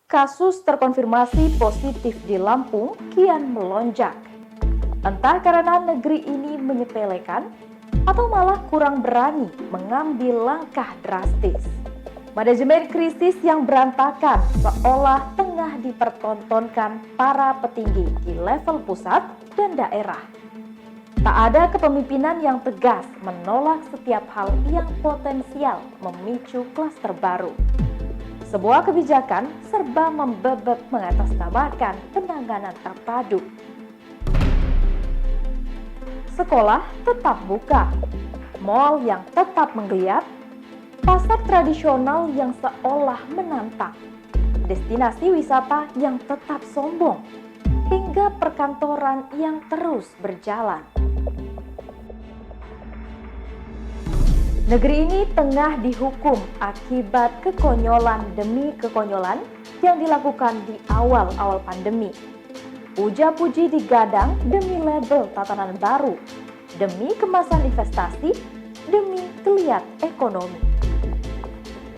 Kasus terkonfirmasi positif di Lampung kian melonjak. Entah karena negeri ini menyepelekan atau malah kurang berani mengambil langkah drastis. Manajemen krisis yang berantakan seolah tengah dipertontonkan para petinggi di level pusat dan daerah. Tak ada kepemimpinan yang tegas menolak setiap hal yang potensial memicu klaster baru. Sebuah kebijakan serba membebek mengatasnamakan penanganan terpadu. Sekolah tetap buka, mal yang tetap menggeliat, pasar tradisional yang seolah menantang, destinasi wisata yang tetap sombong, hingga perkantoran yang terus berjalan. Negeri ini tengah dihukum akibat kekonyolan demi kekonyolan yang dilakukan di awal-awal pandemi. Puja-puji digadang demi label tatanan baru, demi kemasan investasi, demi geliat ekonomi.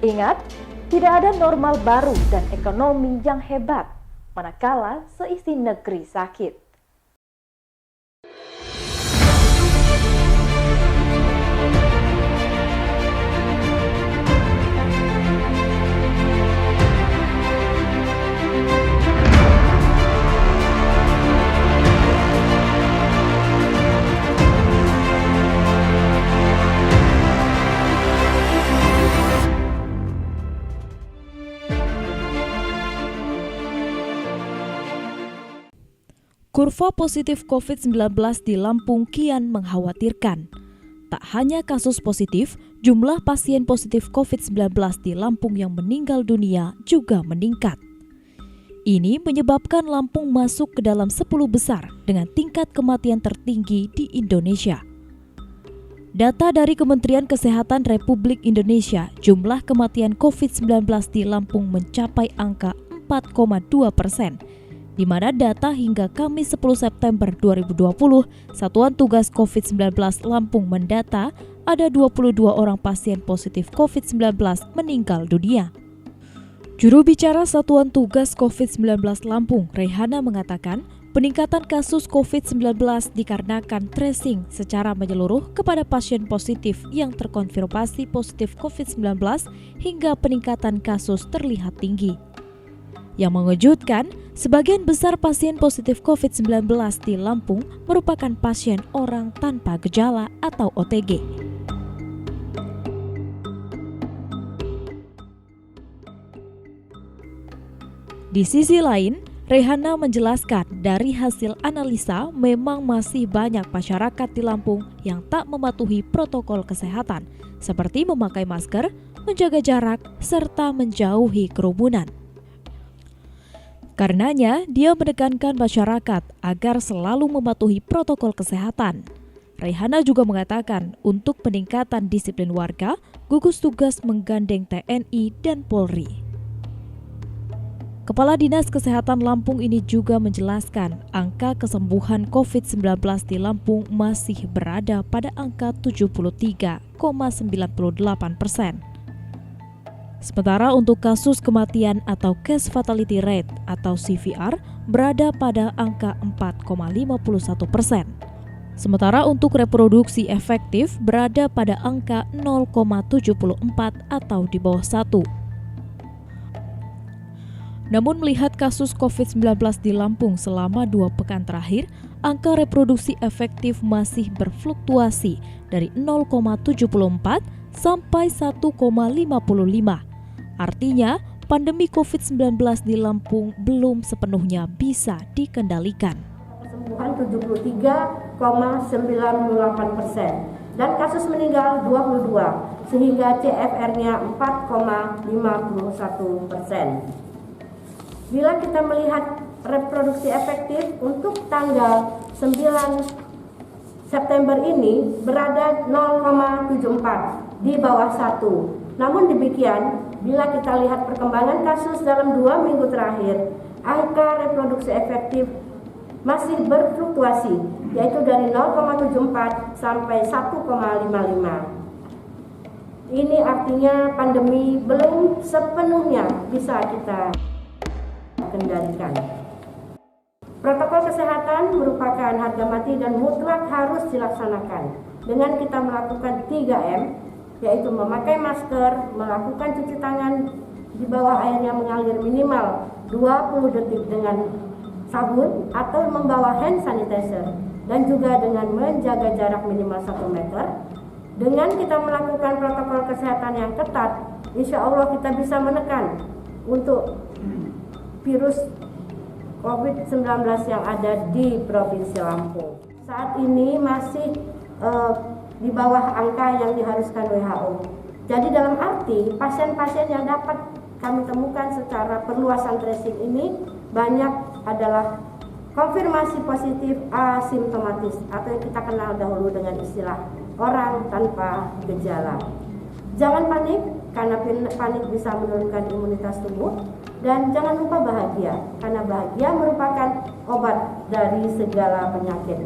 Ingat, tidak ada normal baru dan ekonomi yang hebat, manakala seisi negeri sakit. Kurva positif COVID-19 di Lampung kian mengkhawatirkan. Tak hanya kasus positif, jumlah pasien positif COVID-19 di Lampung yang meninggal dunia juga meningkat. Ini menyebabkan Lampung masuk ke dalam 10 besar dengan tingkat kematian tertinggi di Indonesia. Data dari Kementerian Kesehatan Republik Indonesia, jumlah kematian COVID-19 di Lampung mencapai angka 4,2%. Di mana data hingga Kamis 10 September 2020, Satuan Tugas COVID-19 Lampung mendata ada 22 orang pasien positif COVID-19 meninggal dunia. Juru bicara Satuan Tugas COVID-19 Lampung, Rehana mengatakan, peningkatan kasus COVID-19 dikarenakan tracing secara menyeluruh kepada pasien positif yang terkonfirmasi positif COVID-19 hingga peningkatan kasus terlihat tinggi. Yang mengejutkan, sebagian besar pasien positif COVID-19 di Lampung merupakan pasien orang tanpa gejala atau OTG. Di sisi lain, Rehana menjelaskan dari hasil analisa memang masih banyak masyarakat di Lampung yang tak mematuhi protokol kesehatan, seperti memakai masker, menjaga jarak, serta menjauhi kerumunan. Karenanya, dia menekankan masyarakat agar selalu mematuhi protokol kesehatan. Rehana juga mengatakan untuk peningkatan disiplin warga, gugus tugas menggandeng TNI dan Polri. Kepala Dinas Kesehatan Lampung ini juga menjelaskan angka kesembuhan COVID-19 di Lampung masih berada pada angka 73,98%. Sementara untuk kasus kematian atau case fatality rate atau CVR berada pada angka 4,51%. Sementara untuk reproduksi efektif berada pada angka 0,74 atau di bawah 1. Namun melihat kasus COVID-19 di Lampung selama 2 pekan terakhir, angka reproduksi efektif masih berfluktuasi dari 0,74 sampai 1,55. Artinya, pandemi COVID-19 di Lampung belum sepenuhnya bisa dikendalikan. Kesembuhan 73,98% dan kasus meninggal 22, sehingga CFR-nya 4,51%. Bila kita melihat reproduksi efektif untuk tanggal 9 September ini berada 0,74 di bawah 1. Namun demikian, bila kita lihat perkembangan kasus dalam 2 minggu terakhir, angka reproduksi efektif masih berfluktuasi, yaitu dari 0,74 sampai 1,55. Ini artinya pandemi belum sepenuhnya bisa kita kendalikan. Protokol kesehatan merupakan harga mati dan mutlak harus dilaksanakan dengan kita melakukan 3M, yaitu memakai masker, melakukan cuci tangan di bawah air yang mengalir minimal 20 detik dengan sabun atau membawa hand sanitizer, dan juga dengan menjaga jarak minimal 1 meter. Dengan kita melakukan protokol kesehatan yang ketat, insya Allah kita bisa menekan untuk virus COVID-19 yang ada di Provinsi Lampung. Saat ini masih di bawah angka yang diharuskan WHO. Jadi dalam arti pasien-pasien yang dapat kami temukan secara perluasan tracing ini banyak adalah konfirmasi positif asimptomatis atau yang kita kenal dahulu dengan istilah orang tanpa gejala. Jangan panik, karena panik bisa menurunkan imunitas tubuh. Dan jangan lupa bahagia, karena bahagia merupakan obat dari segala penyakit.